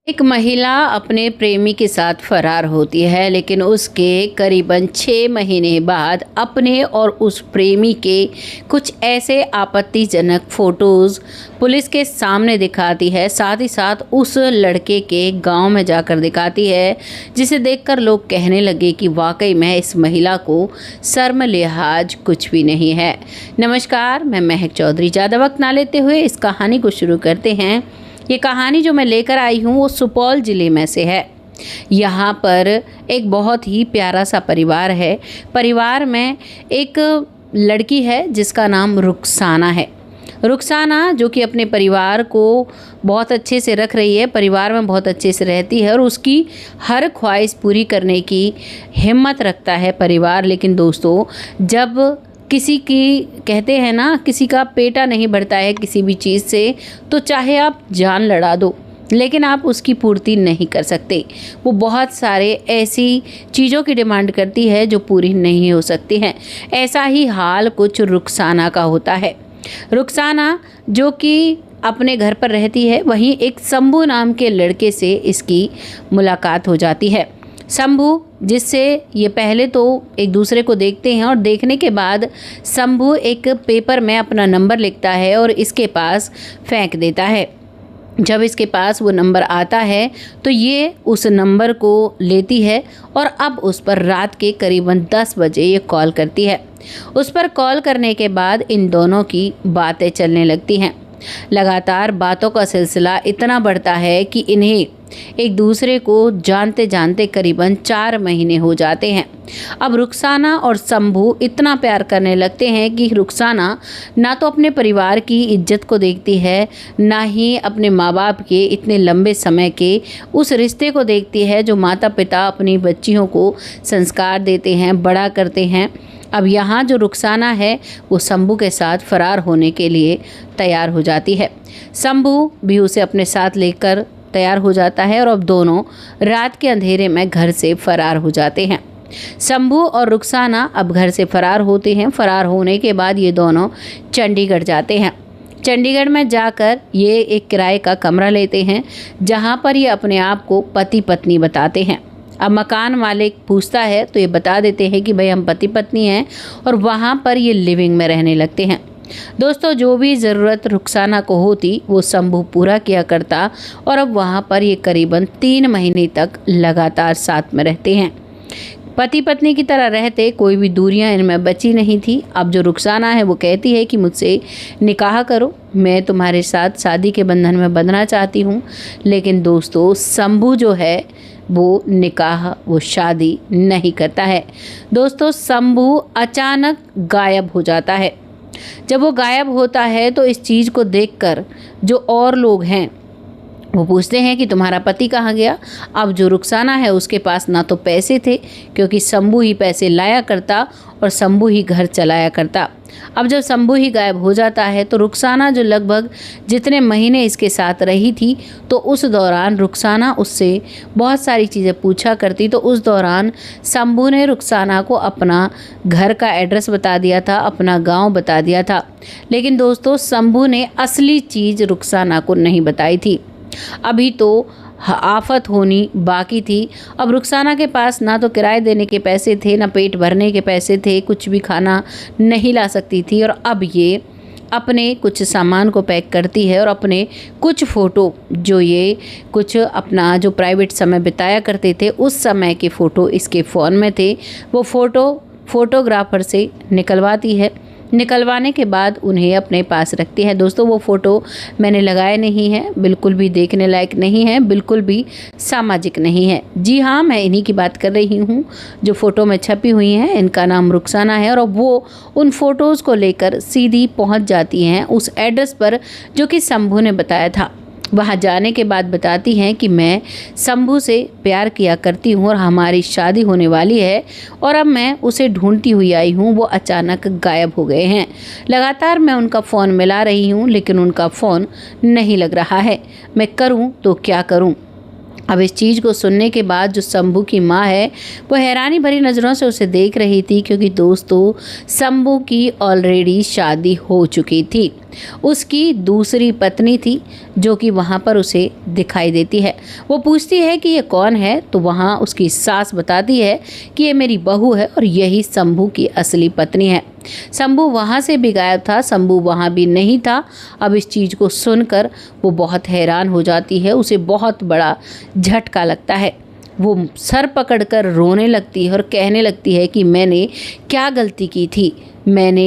एक महिला अपने प्रेमी के साथ फरार होती है, लेकिन उसके करीबन 6 महीने बाद अपने और उस प्रेमी के कुछ ऐसे आपत्तिजनक फोटोज़ पुलिस के सामने दिखाती है। साथ ही साथ उस लड़के के गांव में जाकर दिखाती है, जिसे देखकर लोग कहने लगे कि वाकई में इस महिला को शर्म लिहाज कुछ भी नहीं है। नमस्कार, मैं महक चौधरी। ज़्यादा वक्त ना लेते हुए इस कहानी को शुरू करते हैं। ये कहानी जो मैं लेकर आई हूँ वो सुपौल ज़िले में से है। यहाँ पर एक बहुत ही प्यारा सा परिवार है। परिवार में एक लड़की है जिसका नाम रुखसाना है। रुखसाना जो कि अपने परिवार को बहुत अच्छे से रख रही है, परिवार में बहुत अच्छे से रहती है और उसकी हर ख्वाहिश पूरी करने की हिम्मत रखता है परिवार। लेकिन दोस्तों, जब किसी की कहते हैं ना, किसी का पेटा नहीं भरता है किसी भी चीज़ से, तो चाहे आप जान लड़ा दो लेकिन आप उसकी पूर्ति नहीं कर सकते। वो बहुत सारे ऐसी चीज़ों की डिमांड करती है जो पूरी नहीं हो सकती हैं। ऐसा ही हाल कुछ रुखसाना का होता है। रुखसाना जो कि अपने घर पर रहती है, वहीं एक शंभू नाम के लड़के से इसकी मुलाकात हो जाती है। शंभू, जिससे ये पहले तो एक दूसरे को देखते हैं और देखने के बाद शंभू एक पेपर में अपना नंबर लिखता है और इसके पास फेंक देता है। जब इसके पास वो नंबर आता है तो ये उस नंबर को लेती है और अब उस पर रात के करीबन 10 बजे ये कॉल करती है। उस पर कॉल करने के बाद इन दोनों की बातें चलने लगती हैं। लगातार बातों का सिलसिला इतना बढ़ता है कि इन्हें एक दूसरे को जानते जानते करीबन 4 महीने हो जाते हैं। अब रुखसाना और शंभू इतना प्यार करने लगते हैं कि रुखसाना ना तो अपने परिवार की इज्जत को देखती है, ना ही अपने माँ बाप के इतने लंबे समय के उस रिश्ते को देखती है जो माता पिता अपनी बच्चियों को संस्कार देते हैं, बड़ा करते हैं। अब यहाँ जो रुखसाना है वो शंभू के साथ फरार होने के लिए तैयार हो जाती है। शंभू भी उसे अपने साथ लेकर तैयार हो जाता है और अब दोनों रात के अंधेरे में घर से फरार हो जाते हैं। शंभू और रुखसाना अब घर से फरार होते हैं। फरार होने के बाद ये दोनों चंडीगढ़ जाते हैं। चंडीगढ़ में जाकर ये एक किराए का कमरा लेते हैं, जहाँ पर ये अपने आप को पति पत्नी बताते हैं। अब मकान मालिक पूछता है तो ये बता देते हैं कि भाई हम पति पत्नी हैं और वहाँ पर ये लिविंग में रहने लगते हैं। दोस्तों, जो भी ज़रूरत रुखसाना को होती वो शंभू पूरा किया करता और अब वहाँ पर ये करीबन 3 महीने तक लगातार साथ में रहते हैं। पति पत्नी की तरह रहते, कोई भी दूरियां इनमें बची नहीं थी। अब जो रुखसाना है वो कहती है कि मुझसे निकाह करो, मैं तुम्हारे साथ शादी के बंधन में बंधना चाहती हूँ। लेकिन दोस्तों, शंभू जो है वो निकाह, वो शादी नहीं करता है। दोस्तों, शंभू अचानक गायब हो जाता है। जब वो गायब होता है तो इस चीज़ को देखकर जो और लोग हैं वो पूछते हैं कि तुम्हारा पति कहाँ गया। अब जो रुखसाना है उसके पास ना तो पैसे थे, क्योंकि शंभू ही पैसे लाया करता और शंभू ही घर चलाया करता। अब जब शंभू ही गायब हो जाता है तो रुखसाना जो लगभग जितने महीने इसके साथ रही थी, तो उस दौरान रुखसाना उससे बहुत सारी चीज़ें पूछा करती। तो उस दौरान शंभू ने रुखसाना को अपना घर का एड्रेस बता दिया था, अपना गांव बता दिया था। लेकिन दोस्तों, शंभू ने असली चीज़ रुखसाना को नहीं बताई थी। अभी तो आफत होनी बाकी थी। अब रुखसाना के पास ना तो किराए देने के पैसे थे, ना पेट भरने के पैसे थे, कुछ भी खाना नहीं ला सकती थी। और अब ये अपने कुछ सामान को पैक करती है और अपने कुछ फ़ोटो, जो ये कुछ अपना जो प्राइवेट समय बिताया करते थे उस समय के फ़ोटो इसके फ़ोन में थे, वो फोटोग्राफर से निकलवाती है। निकलवाने के बाद उन्हें अपने पास रखती है। दोस्तों, वो फ़ोटो मैंने लगाए नहीं हैं, बिल्कुल भी देखने लायक नहीं है, बिल्कुल भी सामाजिक नहीं है। जी हाँ, मैं इन्हीं की बात कर रही हूँ जो फ़ोटो में छपी हुई हैं। इनका नाम रुखसाना है और अब वो उन फ़ोटोज़ को लेकर सीधी पहुँच जाती हैं उस एड्रेस पर जो कि शंभू ने बताया था। वहाँ जाने के बाद बताती हैं कि मैं शंभू से प्यार किया करती हूँ और हमारी शादी होने वाली है और अब मैं उसे ढूंढती हुई आई हूँ। वो अचानक गायब हो गए हैं। लगातार मैं उनका फ़ोन मिला रही हूँ लेकिन उनका फ़ोन नहीं लग रहा है। मैं करूँ तो क्या करूँ। अब इस चीज़ को सुनने के बाद जो शंभू की माँ है वो हैरानी भरी नज़रों से उसे देख रही थी, क्योंकि दोस्तों शंभू की ऑलरेडी शादी हो चुकी थी। उसकी दूसरी पत्नी थी जो कि वहाँ पर उसे दिखाई देती है। वो पूछती है कि ये कौन है, तो वहाँ उसकी सास बताती है कि ये मेरी बहू है और यही शंभू की असली पत्नी है। शंभू वहाँ से भी गायब था, शंभू वहाँ भी नहीं था। अब इस चीज़ को सुनकर वो बहुत हैरान हो जाती है, उसे बहुत बड़ा झटका लगता है। वो सर पकड़कर रोने लगती है और कहने लगती है कि मैंने क्या गलती की थी, मैंने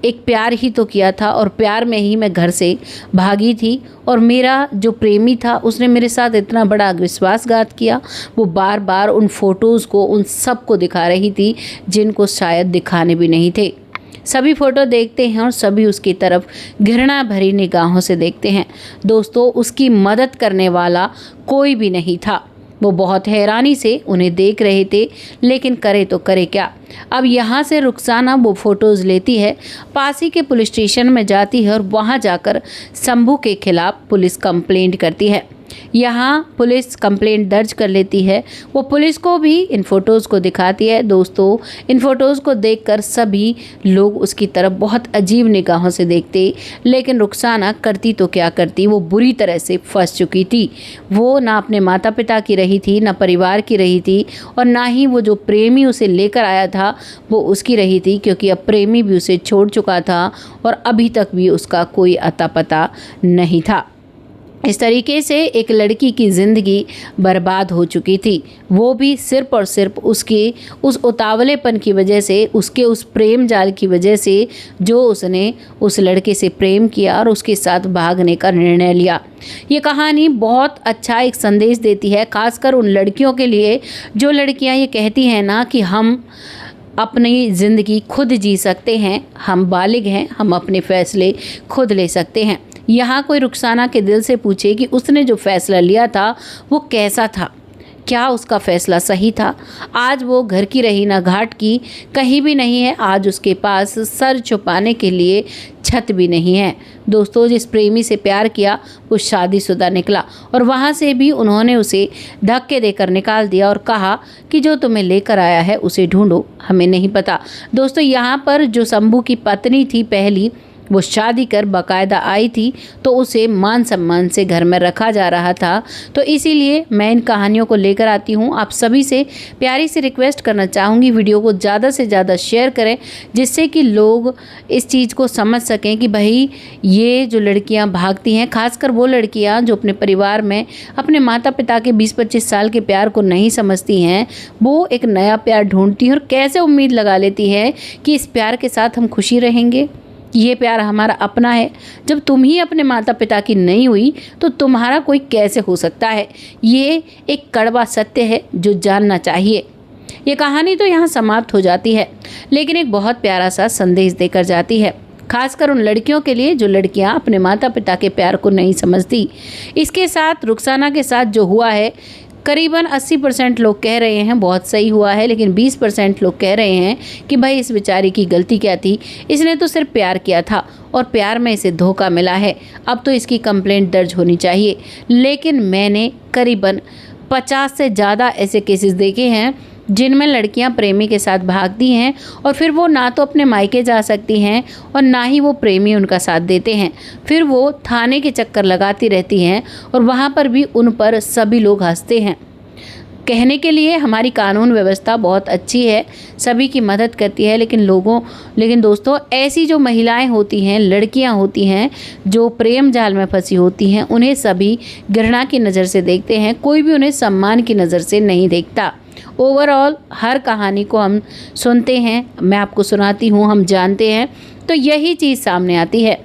एक प्यार ही तो किया था और प्यार में ही मैं घर से भागी थी, और मेरा जो प्रेमी था उसने मेरे साथ इतना बड़ा विश्वासघात किया। वो बार बार उन फ़ोटोज़ को उन सबको दिखा रही थी जिनको शायद दिखाने भी नहीं थे। सभी फ़ोटो देखते हैं और सभी उसकी तरफ घृणा भरी निगाहों से देखते हैं। दोस्तों, उसकी मदद करने वाला कोई भी नहीं था। वो बहुत हैरानी से उन्हें देख रहे थे, लेकिन करे तो करे क्या। अब यहाँ से रुखसाना वो फ़ोटोज़ लेती है, पास ही के पुलिस स्टेशन में जाती है और वहाँ जाकर शंभू के खिलाफ़ पुलिस कंप्लेंट करती है। यहाँ पुलिस कंप्लेंट दर्ज कर लेती है। वो पुलिस को भी इन फ़ोटोज़ को दिखाती है। दोस्तों, इन फ़ोटोज़ को देखकर सभी लोग उसकी तरफ बहुत अजीब निगाहों से देखते, लेकिन रुखसाना करती तो क्या करती, वो बुरी तरह से फंस चुकी थी। वो ना अपने माता पिता की रही थी, ना परिवार की रही थी, और ना ही वो जो प्रेमी उसे लेकर आया था वो उसकी रही थी, क्योंकि अब प्रेमी भी उसे छोड़ चुका था और अभी तक भी उसका कोई अता पता नहीं था। इस तरीके से एक लड़की की ज़िंदगी बर्बाद हो चुकी थी, वो भी सिर्फ और सिर्फ उसके उस उतावलेपन की वजह से, उसके उस प्रेम जाल की वजह से जो उसने उस लड़के से प्रेम किया और उसके साथ भागने का निर्णय लिया। ये कहानी बहुत अच्छा एक संदेश देती है, खासकर उन लड़कियों के लिए जो लड़कियां ये कहती हैं ना कि हम अपनी ज़िंदगी खुद जी सकते हैं, हम बालिग हैं, हम अपने फ़ैसले खुद ले सकते हैं। यहाँ कोई रुखसाना के दिल से पूछे कि उसने जो फ़ैसला लिया था वो कैसा था, क्या उसका फ़ैसला सही था। आज वो घर की रही ना घाट की, कहीं भी नहीं है। आज उसके पास सर छुपाने के लिए छत भी नहीं है। दोस्तों, जिस प्रेमी से प्यार किया वो शादीशुदा निकला, और वहाँ से भी उन्होंने उसे धक्के देकर निकाल दिया और कहा कि जो तुम्हें लेकर आया है उसे ढूंढो, हमें नहीं पता। दोस्तों, यहाँ पर जो शंभू की पत्नी थी पहली, वो शादी कर बाकायदा आई थी, तो उसे मान सम्मान से घर में रखा जा रहा था। तो इसीलिए मैं इन कहानियों को लेकर आती हूँ। आप सभी से प्यारी सी रिक्वेस्ट करना चाहूँगी, वीडियो को ज़्यादा से ज़्यादा शेयर करें, जिससे कि लोग इस चीज़ को समझ सकें कि भाई ये जो लड़कियाँ भागती हैं, खासकर वो लड़कियाँ जो अपने परिवार में अपने माता पिता के 20-25 साल के प्यार को नहीं समझती हैं, वो एक नया प्यार ढूंढती हैं और कैसे उम्मीद लगा लेती है कि इस प्यार के साथ हम खुशी रहेंगे, ये प्यार हमारा अपना है। जब तुम ही अपने माता पिता की नहीं हुई तो तुम्हारा कोई कैसे हो सकता है। ये एक कड़वा सत्य है जो जानना चाहिए। ये कहानी तो यहाँ समाप्त हो जाती है, लेकिन एक बहुत प्यारा सा संदेश देकर जाती है, खासकर उन लड़कियों के लिए जो लड़कियाँ अपने माता पिता के प्यार को नहीं समझती। इसके साथ रुखसाना के साथ जो हुआ है, करीबन 80% लोग कह रहे हैं बहुत सही हुआ है, लेकिन 20% लोग कह रहे हैं कि भाई इस बेचारी की गलती क्या थी, इसने तो सिर्फ प्यार किया था और प्यार में इसे धोखा मिला है, अब तो इसकी कंप्लेंट दर्ज होनी चाहिए। लेकिन मैंने करीबन 50 से ज़्यादा ऐसे केसेस देखे हैं जिनमें लड़कियां प्रेमी के साथ भागती हैं और फिर वो ना तो अपने मायके जा सकती हैं और ना ही वो प्रेमी उनका साथ देते हैं। फिर वो थाने के चक्कर लगाती रहती हैं और वहाँ पर भी उन पर सभी लोग हंसते हैं। कहने के लिए हमारी कानून व्यवस्था बहुत अच्छी है, सभी की मदद करती है, लेकिन दोस्तों ऐसी जो महिलाएं होती हैं, लड़कियां होती हैं जो प्रेम जाल में फंसी होती हैं, उन्हें सभी घृणा की नज़र से देखते हैं, कोई भी उन्हें सम्मान की नज़र से नहीं देखता। ओवरऑल हर कहानी को हम सुनते हैं, मैं आपको सुनाती हूँ, हम जानते हैं, तो यही चीज़ सामने आती है।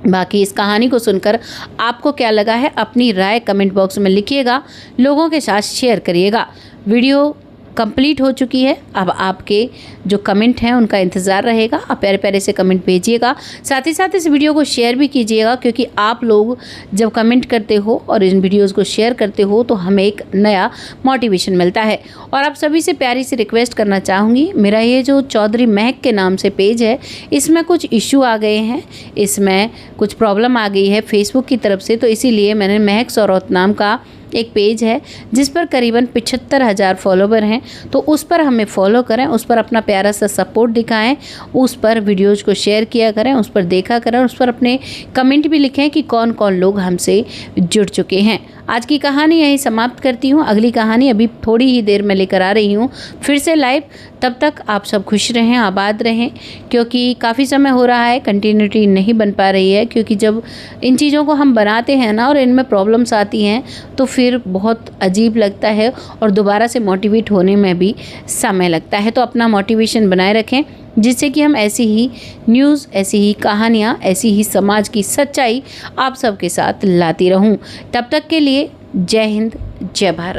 बाकी इस कहानी को सुनकर आपको क्या लगा है, अपनी राय कमेंट बॉक्स में लिखिएगा, लोगों के साथ शेयर करिएगा। वीडियो कंप्लीट हो चुकी है, अब आपके जो कमेंट हैं उनका इंतज़ार रहेगा। आप प्यारे प्यारे से कमेंट भेजिएगा, साथ ही साथ इस वीडियो को शेयर भी कीजिएगा, क्योंकि आप लोग जब कमेंट करते हो और इन वीडियोस को शेयर करते हो तो हमें एक नया मोटिवेशन मिलता है। और आप सभी से प्यारी सी रिक्वेस्ट करना चाहूँगी, मेरा ये जो चौधरी महक के नाम से पेज है, इसमें कुछ इशू आ गए हैं, इसमें कुछ प्रॉब्लम आ गई है फेसबुक की तरफ से, तो इसीलिए मैंने महक सौरौत नाम का एक पेज है जिस पर करीबन 75,000 फॉलोवर हैं, तो उस पर हमें फॉलो करें, उस पर अपना प्यारा सा सपोर्ट दिखाएं, उस पर वीडियोज़ को शेयर किया करें, उस पर देखा करें, उस पर अपने कमेंट भी लिखें कि कौन कौन लोग हमसे जुड़ चुके हैं। आज की कहानी यहीं समाप्त करती हूँ। अगली कहानी अभी थोड़ी ही देर में लेकर आ रही हूँ फिर से लाइव। तब तक आप सब खुश रहें, आबाद रहें, क्योंकि काफ़ी समय हो रहा है कंटिन्यूटी नहीं बन पा रही है, क्योंकि जब इन चीज़ों को हम बनाते हैं ना और इनमें प्रॉब्लम्स आती हैं तो फिर बहुत अजीब लगता है और दोबारा से मोटिवेट होने में भी समय लगता है। तो अपना मोटिवेशन बनाए रखें, जिससे कि हम ऐसी ही न्यूज़, ऐसी ही कहानियाँ, ऐसी ही समाज की सच्चाई आप सबके साथ लाती रहूं। तब तक के लिए जय हिंद, जय भारत।